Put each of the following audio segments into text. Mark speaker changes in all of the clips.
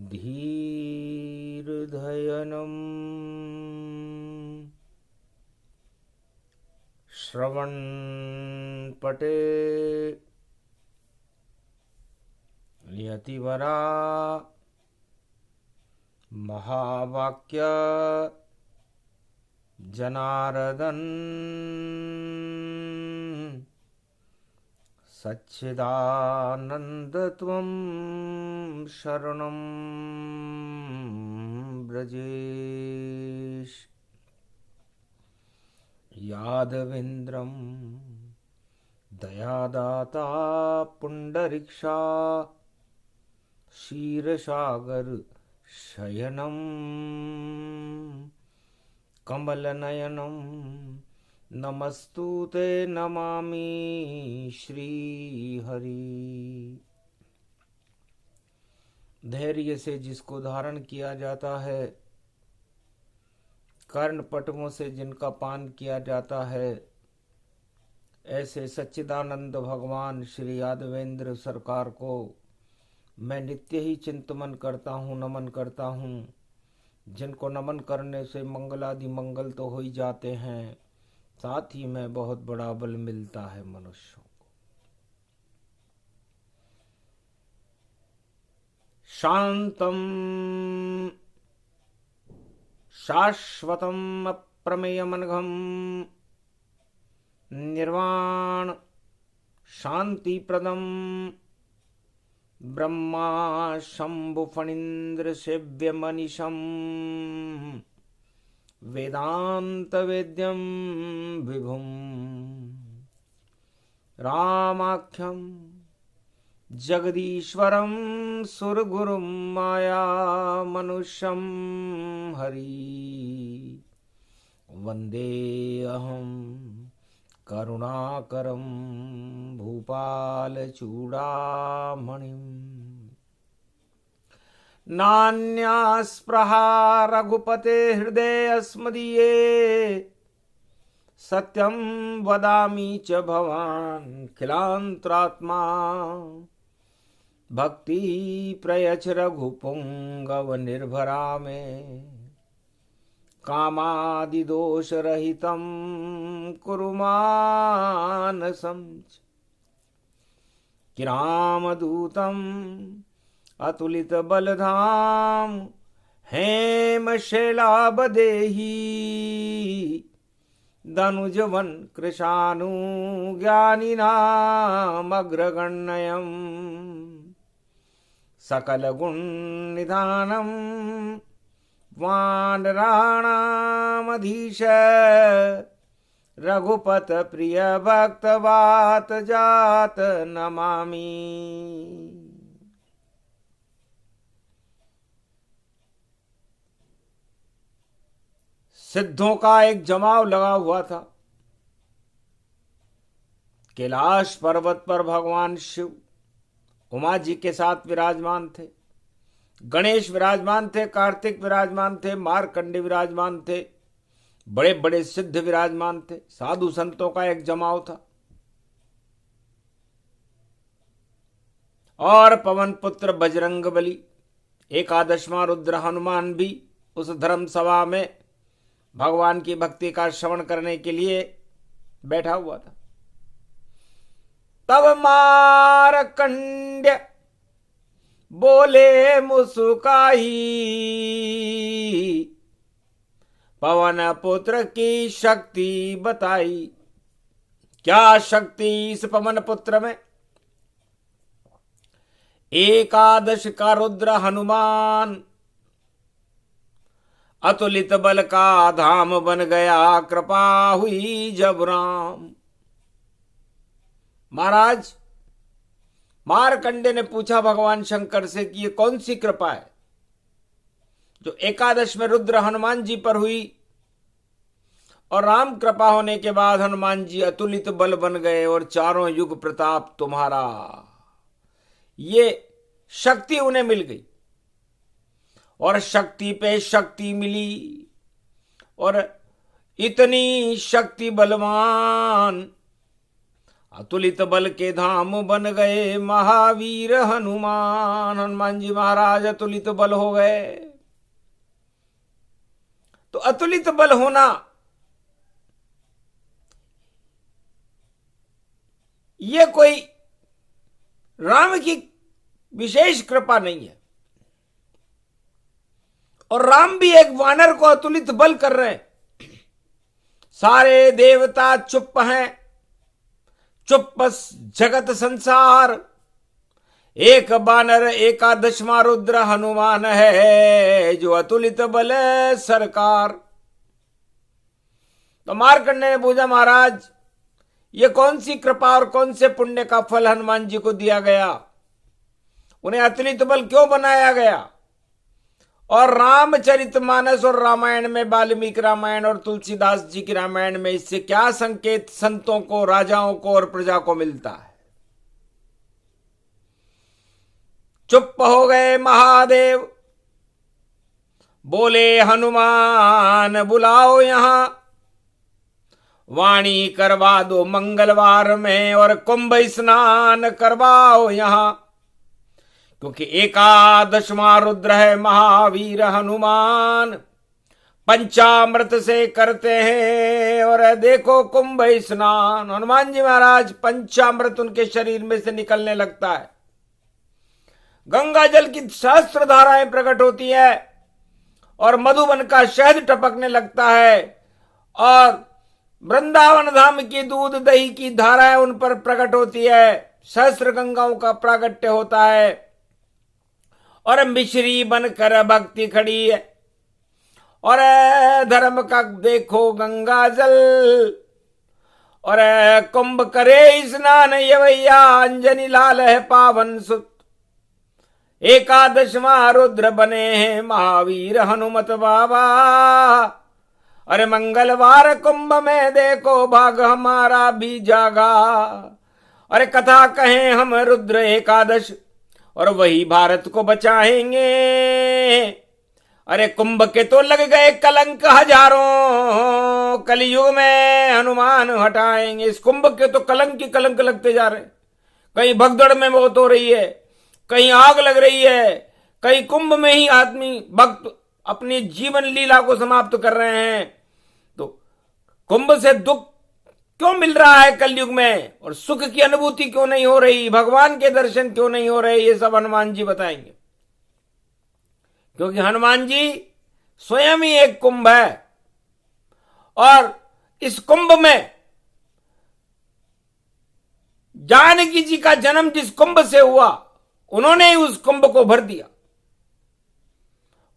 Speaker 1: धीर्धयनम् श्रवणपटे यतिवरा महावाक्य जनार्दन सच्चिदानन्दत्वं शरणं व्रजेश। यादवेन्द्रं दयादाता पुण्डरीक्षा क्षीरसागर शयनं कमलनयनं नमस्तुते नमामि श्रीहरि। धैर्य से जिसको धारण किया जाता है, कर्ण पटमों से जिनका पान किया जाता है, ऐसे सच्चिदानंद भगवान श्री यादवेंद्र सरकार को मैं नित्य ही चिंतन करता हूँ, नमन करता हूँ। जिनको नमन करने से मंगलादि मंगल तो हो ही जाते हैं, साथ ही में बहुत बड़ा बल मिलता है मनुष्यों को। शांतम शाश्वतम अप्रमेयमनघम निर्वाण शांतिप्रदम ब्रह्मा शंभु फणीन्द्र सेव्य मनीषम वेदांत वेद्यम विभुम रामाख्यम जगदीश्वरम सुरगुरुम माया मनुष्यम हरि वंदे अहम करुणाकरं भूपालचूडामणिं। नान्यास्पृहा रघुपते हृदयस्मदीये सत्यं वदामि च भवान् खिलान्तरात्मा भक्ति प्रयच्छ रघुपुंगव निर्भरा मे कामादिदोषरहितं कुरु मानसं किरामदूतम् अतुलितबलधाम हेमशैलाभदेहि दनुजवन कृशानुज्ञानिनामग्रगण्यम् सकलगुणनिधानं वानराणामधीश रघुपत प्रिय भक्तवात जात नमामि। सिद्धों का एक जमाव लगा हुआ था। कैलाश पर्वत पर भगवान शिव उमा जी के साथ विराजमान थे, गणेश विराजमान थे, कार्तिक विराजमान थे, मार्कंडे विराजमान थे, बड़े बड़े सिद्ध विराजमान थे। साधु संतों का एक जमाव था और पवन पुत्र बजरंगबली, एकादशवां रुद्र हनुमान भी उस धर्म सभा में भगवान की भक्ति का श्रवण करने के लिए बैठा हुआ था। तब मार्कंड्य बोले मुस्काई, पवन पुत्र की शक्ति बताई। क्या शक्ति इस पवन पुत्र में? एकादश का रुद्र हनुमान अतुलित बल का धाम बन गया, कृपा हुई जब राम। महाराज, मार्कंडे ने पूछा भगवान शंकर से कि ये कौन सी कृपा है जो एकादश में रुद्र हनुमान जी पर हुई और राम कृपा होने के बाद हनुमान जी अतुलित बल बन गए और चारों युग प्रताप तुम्हारा, ये शक्ति उन्हें मिल गई। और शक्ति पे शक्ति मिली और इतनी शक्ति बलवान अतुलित बल के धाम बन गए महावीर हनुमान। हनुमान जी महाराज अतुलित बल हो गए। तो अतुलित बल होना यह कोई राम की विशेष कृपा नहीं है। और राम भी एक वानर को अतुलित बल कर रहे हैं। सारे देवता चुप हैं, चुप जगत संसार। एक बानर एकादशमा रुद्र हनुमान है, जो अतुलित बल सरकार। तो मार्कंडेय ने पूछा, महाराज ये कौन सी कृपा और कौन से पुण्य का फल हनुमान जी को दिया गया? उन्हें अतुलित बल क्यों बनाया गया? और रामचरितमानस और रामायण में, वाल्मीकि रामायण और तुलसीदास जी की रामायण में इससे क्या संकेत संतों को, राजाओं को और प्रजा को मिलता है? चुप हो गए महादेव, बोले हनुमान बुलाओ यहां, वाणी करवा दो मंगलवार में और कुंभ स्नान करवाओ यहां। क्योंकि एकादशमा रुद्र है महावीर हनुमान, पंचामृत से करते हैं। और देखो कुंभ स्नान, हनुमान जी महाराज पंचामृत उनके शरीर में से निकलने लगता है। गंगा जल की सहस्त्र धाराएं प्रकट होती है और मधुबन का शहद टपकने लगता है। और वृंदावन धाम की दूध दही की धाराएं उन पर प्रकट होती है। सहस्त्र गंगाओं का प्रागट्य होता है। और मिश्री बनकर भक्ति खड़ी है। और धर्म का देखो गंगा जल, और कुंभ करे स्नान ये भैया, अंजनी लाल है पावन सुत। एकादशमा रुद्र बने हैं महावीर हनुमत बाबा। अरे मंगलवार कुंभ में देखो भाग हमारा भी जागा। अरे कथा कहें हम रुद्र एकादश, और वही भारत को बचाएंगे। अरे कुंभ के तो लग गए कलंक हजारों, कलयुग में हनुमान हटाएंगे। इस कुंभ के तो कलंक ही कलंक लगते जा रहे। कहीं भगदड़ में मौत हो रही है, कहीं आग लग रही है, कहीं कुंभ में ही आदमी भक्त अपनी जीवन लीला को समाप्त कर रहे हैं। तो कुंभ से दुख क्यों मिल रहा है कलयुग में, और सुख की अनुभूति क्यों नहीं हो रही, भगवान के दर्शन क्यों नहीं हो रहे, ये सब हनुमान जी बताएंगे। क्योंकि हनुमान जी स्वयं ही एक कुंभ है। और इस कुंभ में जानकी जी का जन्म जिस कुंभ से हुआ, उन्होंने ही उस कुंभ को भर दिया।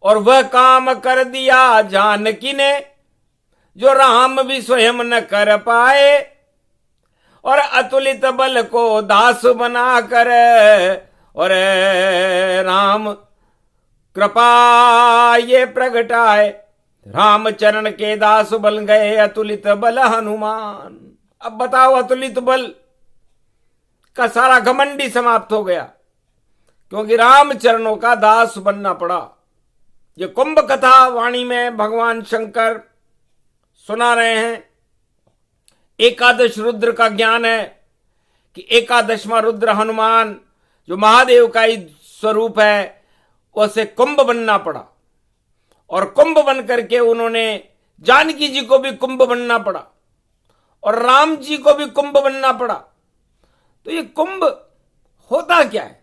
Speaker 1: और वह काम कर दिया जानकी ने, जो राम भी स्वयं न कर पाए। और अतुलित बल को दास बना कर, और राम कृपा ये प्रगटाए। राम चरण के दास बन गए अतुलित बल हनुमान। अब बताओ, अतुलित बल का सारा घमंडी समाप्त हो गया, क्योंकि राम चरणों का दास बनना पड़ा। ये कुंभ कथा वाणी में भगवान शंकर सुना रहे हैं। एकादश रुद्र का ज्ञान है कि एकादशमा रुद्र हनुमान जो महादेव का ही स्वरूप है, उसे कुंभ बनना पड़ा। और कुंभ बन करके उन्होंने जानकी जी को भी कुंभ बनना पड़ा, और राम जी को भी कुंभ बनना पड़ा। तो ये कुंभ होता क्या है,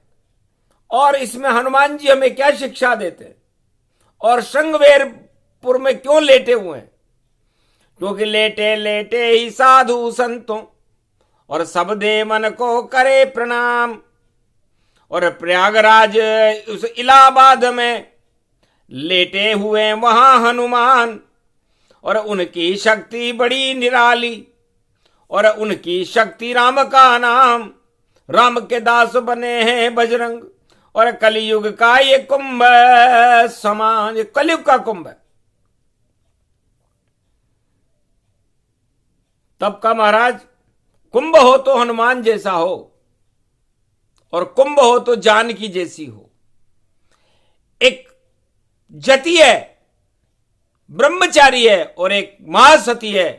Speaker 1: और इसमें हनुमान जी हमें क्या शिक्षा देते हैं, और श्रृंगवेरपुर में क्यों लेटे हुए हैं? क्योंकि लेटे लेटे ही साधु संतों, और सब दे मन को करे प्रणाम। और प्रयागराज उस इलाहाबाद में लेटे हुए वहां हनुमान, और उनकी शक्ति बड़ी निराली, और उनकी शक्ति राम का नाम। राम के दास बने हैं बजरंग, और कलयुग का ये कुंभ समान, ये कलयुग का कुंभ है। तब का महाराज कुंभ हो तो हनुमान जैसा हो, और कुंभ हो तो जानकी जैसी हो। एक जति है, ब्रह्मचारी है, और एक महासती है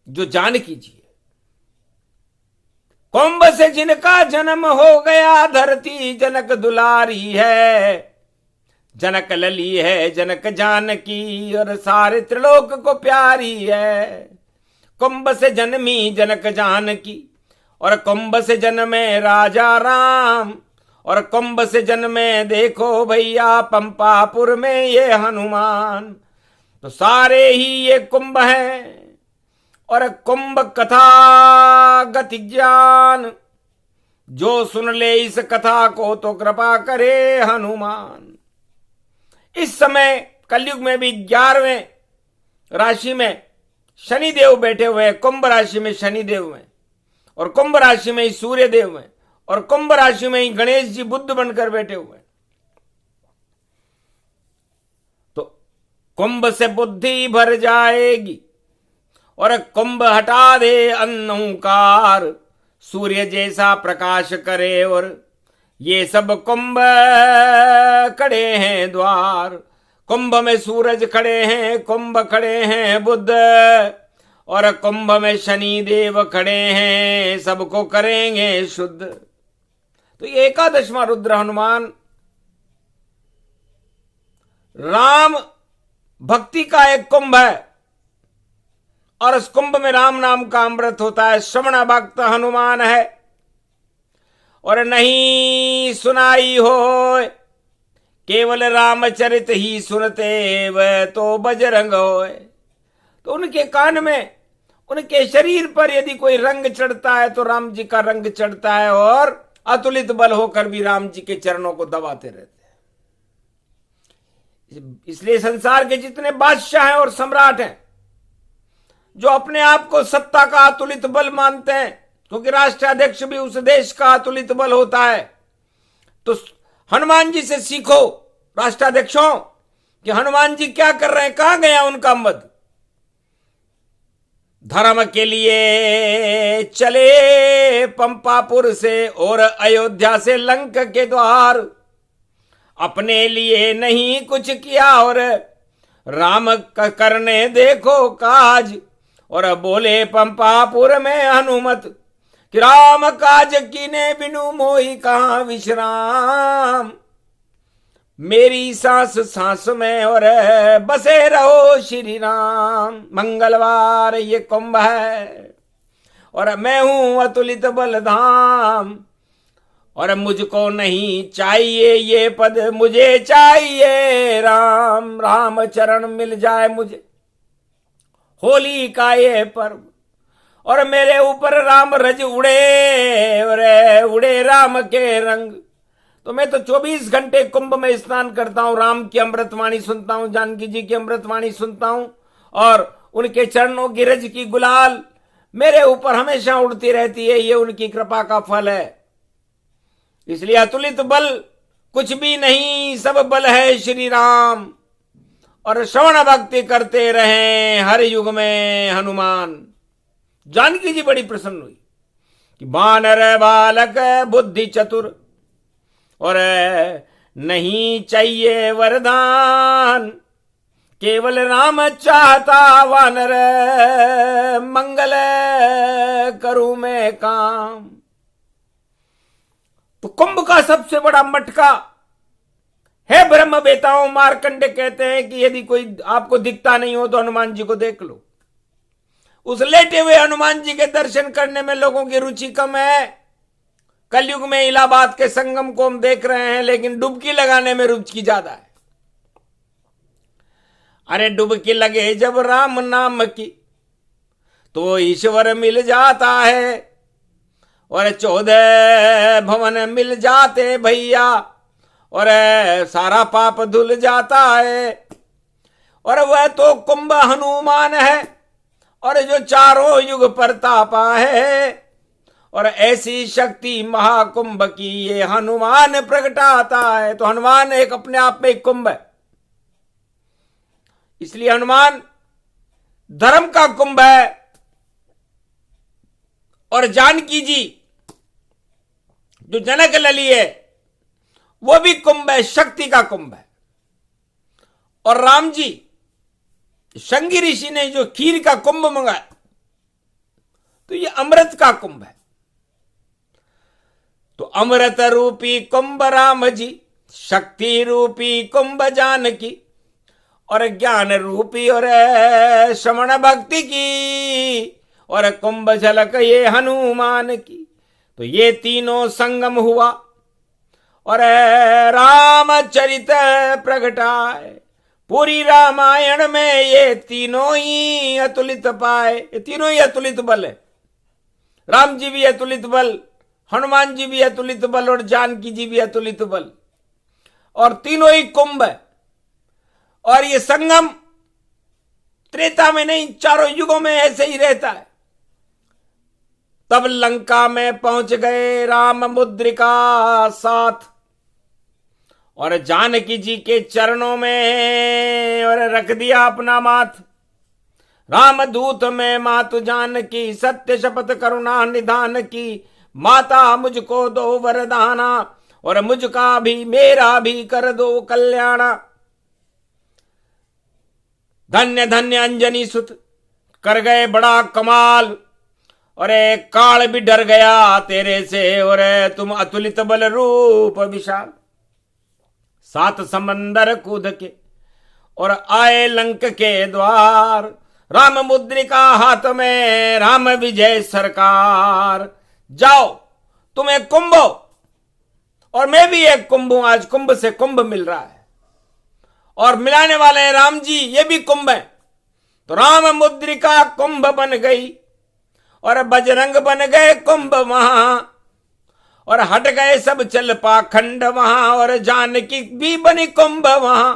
Speaker 1: जो जानकी जी है। कुंभ से जिनका जन्म हो गया, धरती जनक दुलारी है। जनक लली है जनक जानकी, और सारे त्रिलोक को प्यारी है। कुंभ से जन्मी जनक जानकी, और कुंभ से जन्मे राजा राम, और कुंभ से जन्मे देखो भैया पंपापुर में ये हनुमान। तो सारे ही ये कुंभ हैं, और कुंभ कथा गति ज्ञान, जो सुन ले इस कथा को तो कृपा करे हनुमान। इस समय कलयुग में भी 11वें राशि में शनिदेव बैठे हुए हैं। कुंभ राशि में शनिदेव हैं, और कुंभ राशि में ही सूर्य देव हैं, और कुंभ राशि में ही गणेश जी बुद्ध बनकर बैठे हुए हैं। तो कुंभ से बुद्धि भर जाएगी, और कुंभ हटा दे अंधकार, सूर्य जैसा प्रकाश करे। और ये सब कुंभ खड़े हैं द्वार, कुंभ में सूरज खड़े हैं, कुंभ खड़े हैं बुद्ध, और कुंभ में शनि देव खड़े हैं, सबको करेंगे शुद्ध। तो ये 11वां रुद्र हनुमान राम भक्ति का एक कुंभ है, और उस कुंभ में राम नाम का अमृत होता है। श्रवण भक्त हनुमान है, और नहीं सुनाई हो केवल रामचरित ही सुनते वह तो बजरंग होए। तो उनके कान में, उनके शरीर पर यदि कोई रंग चढ़ता है तो राम जी का रंग चढ़ता है, और अतुलित बल होकर भी राम जी के चरणों को दबाते रहते हैं। इसलिए संसार के जितने बादशाह हैं और सम्राट हैं, जो अपने आप को सत्ता का अतुलित बल मानते हैं, क्योंकि राष्ट्राध्यक्ष भी उस देश का अतुलित बल होता है, तो हनुमान जी से सीखो राष्ट्राध्यक्षों कि हनुमान जी क्या कर रहे हैं, कहां गया उनका मद। धर्म के लिए चले पंपापुर से और अयोध्या से लंक के द्वार, अपने लिए नहीं कुछ किया और राम करने देखो काज। और बोले पंपापुर में हनुमत कि राम काज कीने बिनु मोहि कहां विश्राम। मेरी सांस सांस में और बसे रहो श्री राम। मंगलवार ये कुंभ है और मैं हूं अतुलित बलधाम, और मुझको नहीं चाहिए ये पद, मुझे चाहिए राम। राम चरण मिल जाए मुझे होली का ये पर्व, और मेरे ऊपर राम रज उड़े और उड़े राम के रंग। तो मैं तो 24 घंटे कुंभ में स्नान करता हूं, राम की अमृतवाणी सुनता हूं, जानकी जी की अमृतवाणी सुनता हूं, और उनके चरणों की रज की गुलाल मेरे ऊपर हमेशा उड़ती रहती है। ये उनकी कृपा का फल है। इसलिए अतुलित बल कुछ भी नहीं, सब बल है श्री राम। और श्रवण भक्ति करते रहे हर युग में हनुमान। जानकी जी बड़ी प्रसन्न हुई कि बानर बालक बुद्धि चतुर और नहीं चाहिए वरदान, केवल राम चाहता वानर मंगल करूं मैं काम। तो कुंभ का सबसे बड़ा मटका है ब्रह्म बेताओं। मार्कंडे कहते हैं कि यदि कोई आपको दिखता नहीं हो तो हनुमान जी को देख लो। उस लेटे हुए हनुमान जी के दर्शन करने में लोगों की रुचि कम है। कलयुग में इलाहाबाद के संगम को हम देख रहे हैं, लेकिन डुबकी लगाने में रुचि ज्यादा है। अरे डुबकी लगे जब राम नाम की तो ईश्वर मिल जाता है, और 14 भवन मिल जाते भैया, और सारा पाप धुल जाता है। और वह तो कुंभ हनुमान है, और जो चारों युग परतापा है, और ऐसी शक्ति महाकुंभ की ये हनुमान प्रगटाता है। तो हनुमान एक अपने आप में एक कुंभ है। इसलिए हनुमान धर्म का कुंभ है, और जानकी जी जो जनक लली है वो भी कुंभ है, शक्ति का कुंभ है। और राम जी शंगी ऋषि ने जो खीर का कुंभ मंगाया तो ये अमृत का कुंभ है। अमृत रूपी कुंभ राम जी, शक्ति रूपी कुंभ जानकी, और ज्ञान रूपी और श्रवण भक्ति की, और कुंभ झलक ये हनुमान की। तो ये तीनों संगम हुआ और रामचरित प्रगटाए। पूरी रामायण में ये तीनों ही अतुलित पाए। ये तीनों ही अतुलित बल है। राम जी भी अतुलित बल, हनुमान जी भी अतुलित बल, और जानकी जी भी अतुलित बल, और तीनों ही कुंभ है। और ये संगम त्रेता में नहीं, चारों युगों में ऐसे ही रहता है। तब लंका में पहुंच गए राम मुद्रिका साथ, और जानकी जी के चरणों में और रख दिया अपना माथ। राम दूत में मातु जानकी, सत्य शपथ करुणा निधान की। माता मुझको दो वरदाना, और मुझका भी मेरा भी कर दो कल्याणा। धन्य धन्य अंजनी सुत, कर गए बड़ा कमाल, और काल भी डर गया तेरे से, और तुम अतुलित बल रूप विशाल। 7 समंदर कूद के और आए लंक के द्वार। राम मुद्रिका हाथ में, राम विजय सरकार। जाओ तुम्हें कुंभ, और मैं भी एक कुंभ हूं। आज कुंभ से कुंभ मिल रहा है, और मिलाने वाले हैं राम जी, ये भी कुंभ है। तो राम मुद्रिका कुंभ बन गई, और बजरंग बन गए कुंभ वहां, और हट गए सब चल पाखंड वहां, और जानकी भी बनी कुंभ वहां।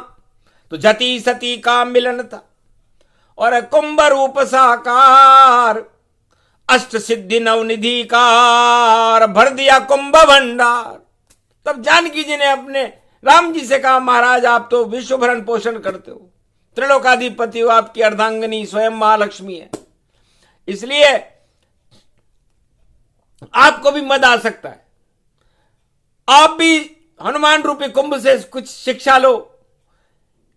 Speaker 1: तो जति सती का मिलन था, और कुंभ रूप साकार। अष्ट सिद्धि नवनिधि कार, भर दिया कुंभ भंडार। तब जानकी जी ने अपने राम जी से कहा, महाराज आप तो विश्व भरण पोषण करते हो, त्रिलोकाधिपति हो, आपकी अर्धांगिनी स्वयं महालक्ष्मी है, इसलिए आपको भी मद आ सकता है। आप भी हनुमान रूपी कुंभ से कुछ शिक्षा लो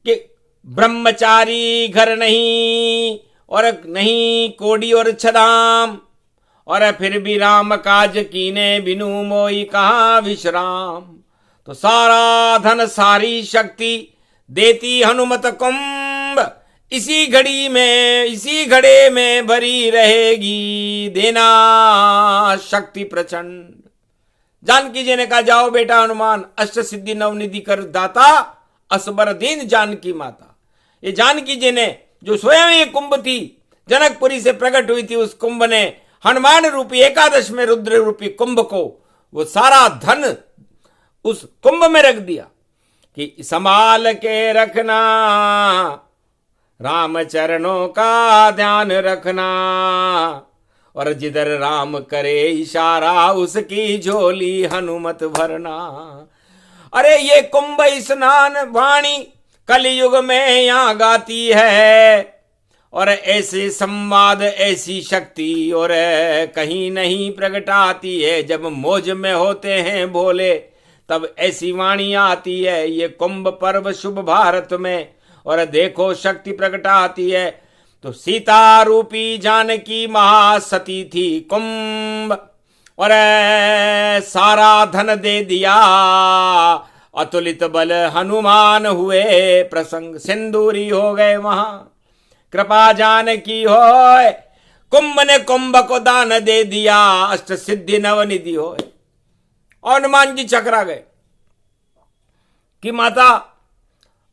Speaker 1: कि ब्रह्मचारी घर नहीं, और नहीं कोड़ी और छदाम, और फिर भी राम काज कीने बिनु मोई कहां विश्राम। तो सारा धन सारी शक्ति देती हनुमत कुंभ, इसी घड़ी में इसी घड़े में भरी रहेगी देना शक्ति प्रचंड। जानकी जी ने कहा, जाओ बेटा हनुमान, अष्ट सिद्धि नवनिधि कर दाता, असबर दीन जानकी माता। ये जानकी जी ने, जो स्वयं ये कुंभ थी, जनकपुरी से प्रकट हुई थी, उस कुंभ ने हनुमान रूपी एकादश में रुद्र रूपी कुंभ को, वो सारा धन उस कुंभ में रख दिया कि संभाल के रखना, राम चरणों का ध्यान रखना, और जिधर राम करे इशारा उसकी झोली हनुमत भरना। अरे ये कुंभ स्नान वाणी कलयुग में यहां गाती है, और ऐसे संवाद ऐसी शक्ति और कहीं नहीं प्रगटाती है। जब मौज में होते हैं भोले तब ऐसी वाणी आती है। ये कुंभ पर्व शुभ भारत में, और देखो शक्ति प्रगटाती है। तो सीता रूपी जानकी महासती थी कुंभ, और सारा धन दे दिया, अतुलित बल हनुमान हुए प्रसंग, सिंदूरी हो गए वहां। कृपा जानकी होए, कुंभ ने कुंभ को दान दे दिया, अष्ट सिद्धि नवनिधि होए। और हनुमान जी चकरा गए कि माता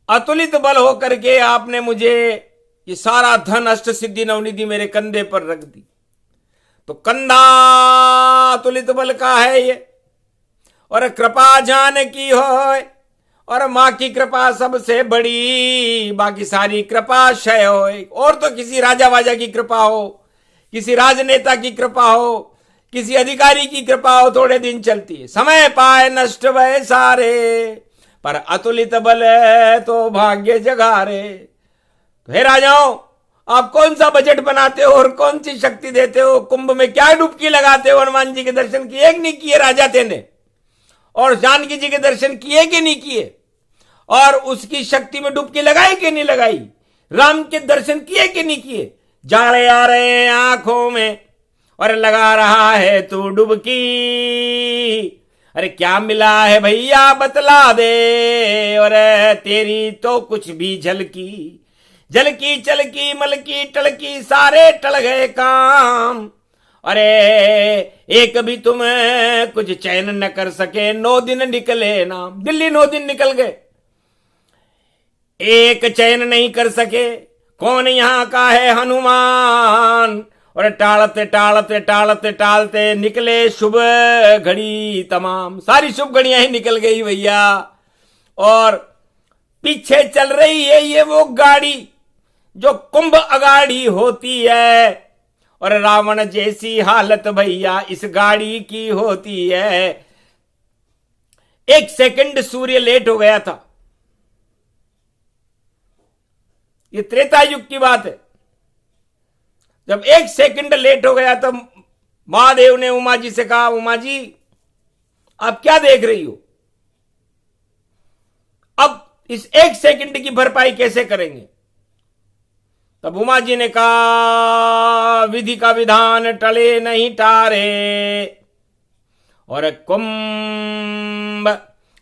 Speaker 1: अतुलित बल होकर के आपने मुझे ये सारा धन अष्ट सिद्धि नवनिधि मेरे कंधे पर रख दी। तो कंधा अतुलित बल का है ये, और कृपा जानकी होए, और मां की कृपा सबसे बड़ी, बाकी सारी कृपा क्षय होए। और तो किसी राजा वाजा की कृपा हो, किसी राजनेता की कृपा हो, किसी अधिकारी की कृपा हो, थोड़े दिन चलती है, समय पाए नष्ट भय सारे, पर अतुलित बल है तो भाग्य जगारे। तो हे राजाओं, आप कौन सा बजट बनाते हो और कौन सी शक्ति देते हो? कुंभ में क्या डुबकी लगाते हो? हनुमान जी के दर्शन किए कि नहीं किए राजा थे ने? और जानकी जी के दर्शन किए कि नहीं किए? और उसकी शक्ति में डुबकी लगाई कि नहीं लगाई? राम के दर्शन किए कि नहीं किए? जाड़े आ रहे आंखों में और लगा रहा है तू डुबकी, अरे क्या मिला है भैया बतला दे, और तेरी तो कुछ भी झलकी, झलकी चलकी मलकी टलकी सारे टल गए काम। अरे एक भी तुम कुछ चैन न कर सके, 9 दिन निकले नाम, दिल्ली 9 दिन निकल गए, एक चैन नहीं कर सके, कौन यहां का है हनुमान। और टालते टालते टालते टालते निकले शुभ घड़ी तमाम, सारी शुभ घड़ियां ही निकल गई भैया। और पीछे चल रही है ये वो गाड़ी जो कुंभ अगाड़ी होती है, और रावण जैसी हालत भैया इस गाड़ी की होती है। 1 सेकंड सूर्य लेट हो गया था, ये त्रेता युग की बात है। जब 1 सेकंड लेट हो गया तो महादेव ने उमा जी से कहा, उमा जी आप क्या देख रही हो, अब इस 1 सेकंड की भरपाई कैसे करेंगे। तब उमा जी ने कहा, विधि का विधान टले नहीं टारे, और कुंभ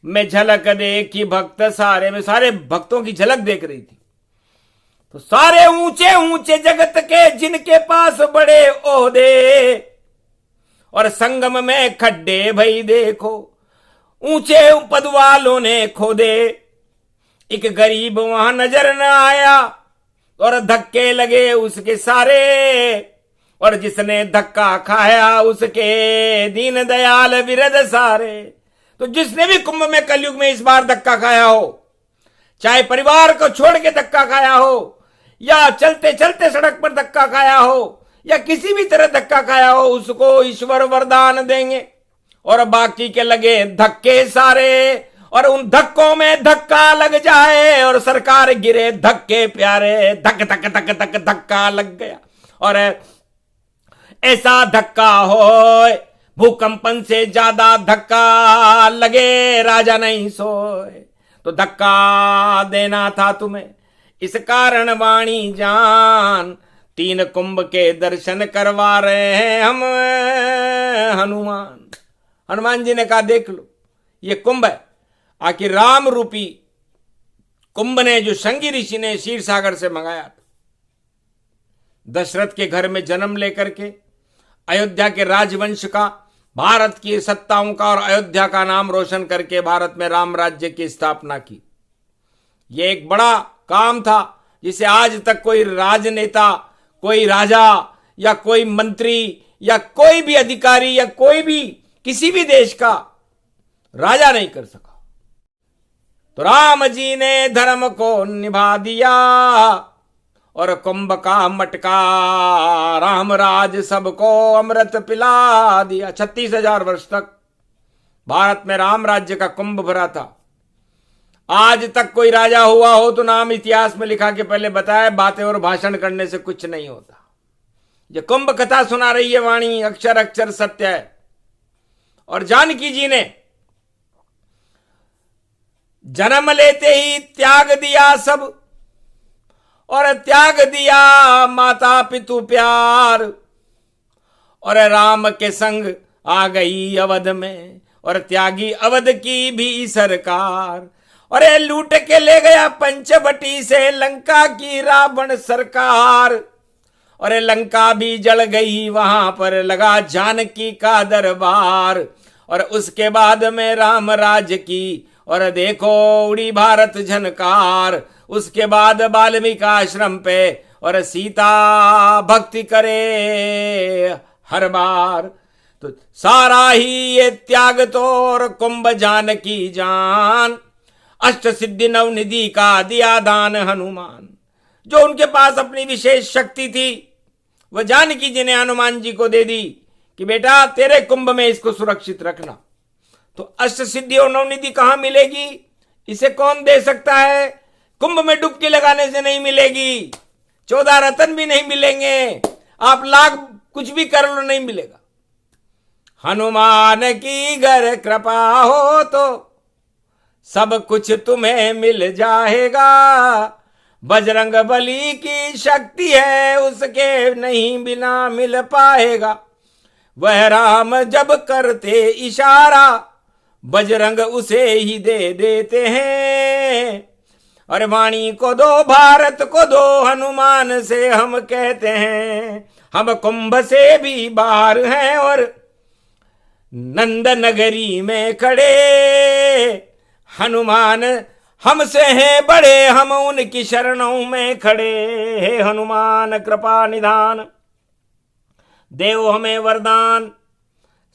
Speaker 1: में झलक देखी भक्त सारे, में सारे भक्तों की झलक देख रही थी। तो सारे ऊंचे ऊंचे जगत के जिनके पास बड़े ओहदे, और संगम में खड्डे भई देखो ऊंचे पद वालों ने खोदे, एक गरीब वहां नजर न आया, और धक्के लगे उसके सारे, और जिसने धक्का खाया उसके दीन दयाल विरद सारे। तो जिसने भी कुंभ में कलयुग में इस बार धक्का खाया हो, चाहे परिवार को छोड़ के धक्का खाया हो, या चलते चलते सड़क पर धक्का खाया हो, या किसी भी तरह धक्का खाया हो, उसको ईश्वर वरदान देंगे। और बाकी के लगे धक्के सारे, और उन धक्कों में धक्का लग जाए, और सरकार गिरे धक्के प्यारे, धक धक धक धक धक्का लग गया। और ऐसा धक्का हो भूकंपन से ज्यादा धक्का लगे राजा नहीं सोए। तो धक्का देना था तुम्हें इस कारण वाणी जान, 3 कुंभ के दर्शन करवा रहे हैं हम हनुमान। हनुमान जी ने कहा देख लो ये कुंभ है, आखिर राम रूपी कुंभ ने जो शंगी ऋषि ने क्षीर सागर से मंगाया था, दशरथ के घर में जन्म लेकर के अयोध्या के राजवंश का, भारत की सत्ताओं का और अयोध्या का नाम रोशन करके भारत में राम राज्य की स्थापना की। यह एक बड़ा काम था जिसे आज तक कोई राजनेता, कोई राजा या कोई मंत्री या कोई भी अधिकारी या कोई भी किसी भी देश का राजा नहीं कर सका। तो राम जी ने धर्म को निभा दिया, और कुंभ का मटका राम राज सबको अमृत पिला दिया। 36,000 वर्ष तक भारत में राम राज्य का कुंभ भरा था। आज तक कोई राजा हुआ हो तो नाम इतिहास में लिखा के पहले बताया, बातें और भाषण करने से कुछ नहीं होता। ये कुंभ कथा सुना रही है वाणी, अक्षर अक्षर सत्य है। और जानकी जी ने जन्म लेते ही त्याग दिया सब, और त्याग दिया माता पितु प्यार, और राम के संग आ गई अवध में, और त्यागी अवध की भी सरकार। और लूट के ले गया पंचवटी से लंका की रावण सरकार, और लंका भी जल गई, वहां पर लगा जानकी का दरबार। और उसके बाद में राम राज की, और देखो उड़ी भारत झनकार। उसके बाद वाल्मीकि आश्रम पे, और सीता भक्ति करे हर बार। तो सारा ही ये त्याग तो, और कुंभ जानकी जान, अष्ट सिद्धि नवनिधि का दिया दान हनुमान। जो उनके पास अपनी विशेष शक्ति थी वह जानकी जी ने हनुमान जी को दे दी कि बेटा तेरे कुंभ में इसको सुरक्षित रखना। तो अष्ट सिद्धि और नवनिधि कहां मिलेगी, इसे कौन दे सकता है। कुंभ में डुबकी लगाने से नहीं मिलेगी, 14 रत्न भी नहीं मिलेंगे, आप लाख कुछ भी कर लो नहीं मिलेगा। हनुमान की घर कृपा हो तो सब कुछ तुम्हें मिल जाएगा। बजरंग बली की शक्ति है, उसके नहीं बिना मिल पाएगा। वह राम जब करते इशारा, बजरंग उसे ही दे देते हैं। और वाणी को दो, भारत को दो, हनुमान से हम कहते हैं। हम कुंभ से भी बाहर हैं और नंद नगरी में खड़े, हनुमान हमसे हैं बड़े, हम उनकी शरणों में खड़े। हे हनुमान कृपा निधान, देव हमें वरदान।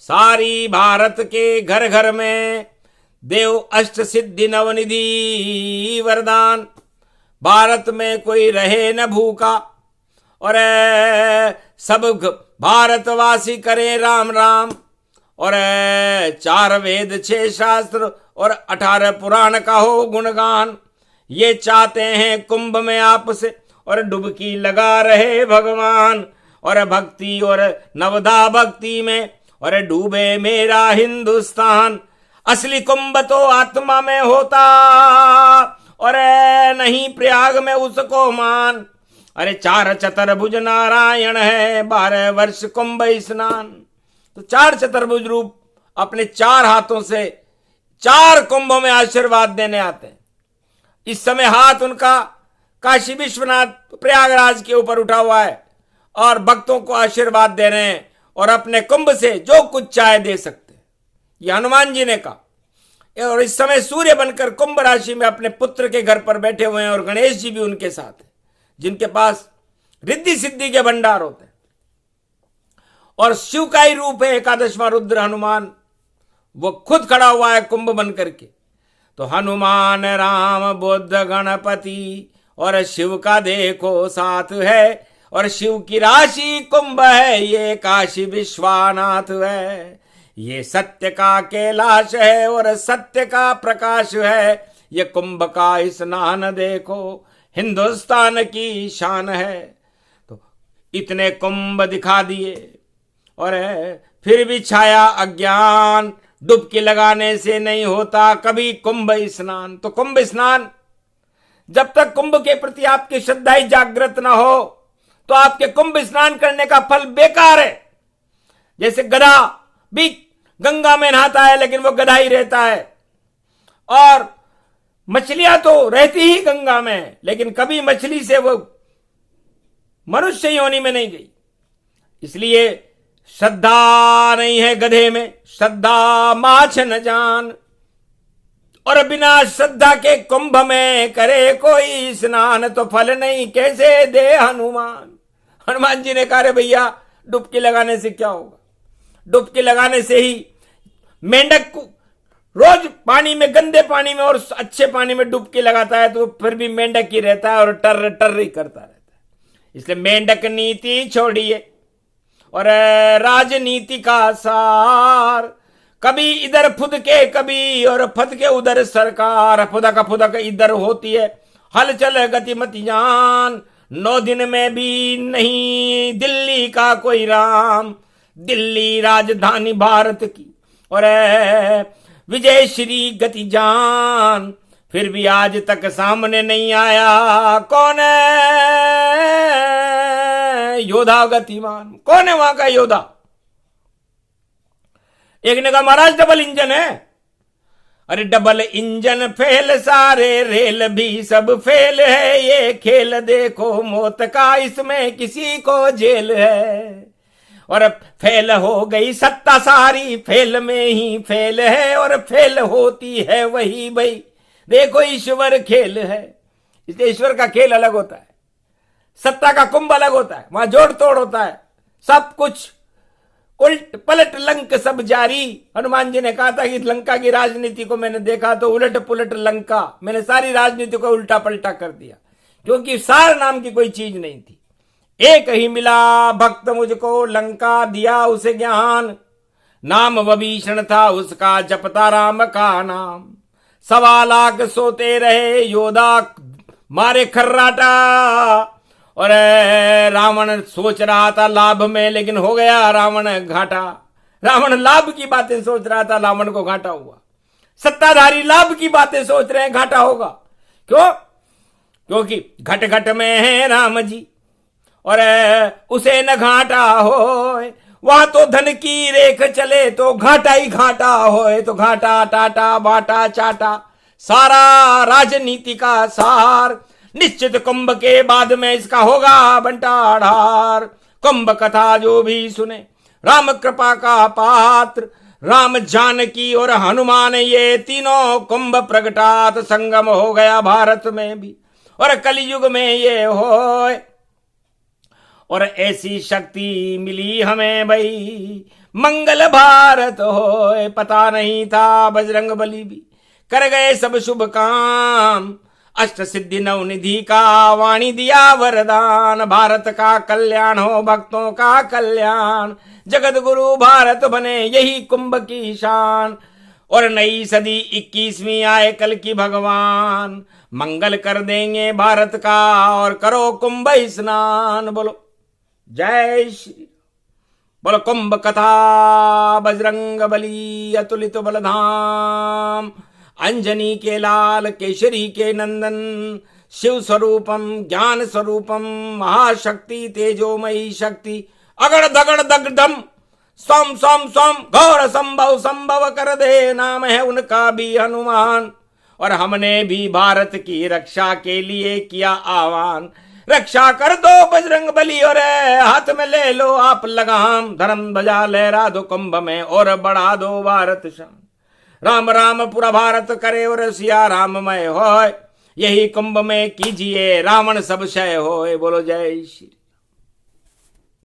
Speaker 1: सारी भारत के घर घर में देव अष्ट सिद्धि नवनिधि वरदान। भारत में कोई रहे न भूखा और सब भारतवासी करें राम राम। और 4 वेद 6 शास्त्र और 18 पुराण का हो गुणगान। ये चाहते हैं कुंभ में आपसे और डुबकी लगा रहे भगवान। और भक्ति और नवदा भक्ति में और डूबे मेरा हिंदुस्तान। असली कुंभ तो आत्मा में होता और नहीं प्रयाग में उसको मान। अरे 4 चतुर्भुज नारायण है, 12 वर्ष कुंभ स्नान। तो 4 चतुर्भुज रूप अपने 4 हाथों से 4 कुंभों में आशीर्वाद देने आते हैं। इस समय हाथ उनका काशी विश्वनाथ प्रयागराज के ऊपर उठा हुआ है और भक्तों को आशीर्वाद दे रहे हैं और अपने कुंभ से जो कुछ चाहे दे सकते हैं। यह हनुमान जी ने कहा। और इस समय सूर्य बनकर कुंभ राशि में अपने पुत्र के घर पर बैठे हुए हैं और गणेश जी भी उनके साथ हैं, जिनके पास रिद्धि सिद्धि के भंडार होते हैं। और शिव का ही रूप है एकादशवां रुद्र हनुमान, वो खुद खड़ा हुआ है कुंभ बन करके। तो हनुमान राम बुद्ध गणपति और शिव का देखो साथ है। और शिव की राशि कुंभ है, ये काशी विश्वनाथ है। ये सत्य का कैलाश है और सत्य का प्रकाश है। ये कुंभ का स्नान देखो, हिंदुस्तान की शान है। तो इतने कुंभ दिखा दिए और फिर भी छाया अज्ञान। डुबकी लगाने से नहीं होता कभी कुंभ स्नान। तो कुंभ स्नान, जब तक कुंभ के प्रति आपकी श्रद्धा ही जागृत ना हो तो आपके कुंभ स्नान करने का फल बेकार है। जैसे गधा भी गंगा में नहाता है लेकिन वो गधा ही रहता है, और मछलियां तो रहती ही गंगा में लेकिन कभी मछली से वो मनुष्य योनि में नहीं गई। इसलिए श्रद्धा नहीं है गधे में, श्रद्धा माछ न जान। और बिना श्रद्धा के कुंभ में करे कोई स्नान, तो फल नहीं कैसे दे हनुमान। हनुमान जी ने कहा रे भैया, डुबकी लगाने से क्या होगा? डुबकी लगाने से ही मेंढक को रोज पानी में, गंदे पानी में और अच्छे पानी में डुबकी लगाता है तो फिर भी मेंढक ही रहता है और टर टर ही करता रहता है। इसलिए मेंढक नीति छोड़िए और राजनीति का सार। कभी इधर फुद के कभी और फद के उधर सरकार। फुदक इधर होती है हलचल गति मत जान। 9 दिन में भी नहीं दिल्ली का कोई राम। दिल्ली राजधानी भारत की और विजय श्री गति जान। फिर भी आज तक सामने नहीं आया कौन योद्धा गतिमान। कौन है वहां का योद्धा? एक ने कहा महाराज डबल इंजन है। अरे डबल इंजन फेल, सारे रेल भी सब फेल है। ये खेल देखो मौत का, इसमें किसी को जेल है। और फेल हो गई सत्ता सारी, फेल में ही फेल है और फेल होती है वही भाई। देखो ईश्वर खेल है। इसलिए ईश्वर का खेल अलग होता है, सत्ता का कुंभ अलग होता है। वहां जोड़ तोड़ होता है, सब कुछ उल्ट पलट लंक सब जारी। हनुमान जी ने कहा था कि लंका की राजनीति को मैंने देखा तो उलट पुलट लंका। मैंने सारी राजनीति को उल्टा पलटा कर दिया, क्योंकि सार नाम की कोई चीज नहीं थी। एक ही मिला भक्त मुझको, लंका दिया उसे ज्ञान। नाम विभीषण था उसका, जपता राम का नाम। 1.25 लाख सोते रहे योद्धा, मारे खर्राटा। और रावण सोच रहा था लाभ में, लेकिन हो गया रावण घाटा। रावण लाभ की बातें सोच रहा था, रावण को घाटा हुआ। सत्ताधारी लाभ की बातें सोच रहे हैं, घाटा होगा। क्यों? क्योंकि घट घट में है राम जी और उसे न घाटा हो। वहां तो धन की रेख चले तो घाटा ही घाटा होए, तो घाटा टाटा बाटा चाटा सारा राजनीति का सार। निश्चित कुंभ के बाद में इसका होगा बंटाढार। कुंभ कथा जो भी सुने राम कृपा का पात्र, राम जानकी और हनुमान ये तीनों कुंभ प्रगटात संगम हो गया भारत में भी और कलयुग में ये होए। और ऐसी शक्ति मिली हमें भाई मंगल भारत होए। पता नहीं था बजरंग बली भी कर गए सब शुभ काम, अष्ट सिद्धि नवनिधि का वाणी दिया वरदान। भारत का कल्याण हो भक्तों का कल्याण, जगत गुरु भारत बने यही कुंभ की शान। और नई सदी 21वीं आए कल की भगवान, मंगल कर देंगे भारत का और करो कुंभ स्नान। बोलो जय श्री, बोलो कुंभ कथा बजरंग बली अतुलित बलधाम। अंजनी के लाल केशरी के नंदन, शिव स्वरूपम ज्ञान स्वरूपम महाशक्ति तेजोमयी शक्ति। अगड़ दगड़ दगदम सोम सोम सोम घोर संभव संभव कर दे, नाम है उनका भी हनुमान। और हमने भी भारत की रक्षा के लिए किया आह्वान, रक्षा कर दो बजरंग बली और हाथ में ले लो आप लगाम। धर्म ध्वजा लहरा दो कुंभ में और बढ़ा दो भारत शान। राम राम पूरा भारत करे और सिया राममय होय, यही कुंभ में कीजिए रावण सब क्षय होय। बोलो जय श्री।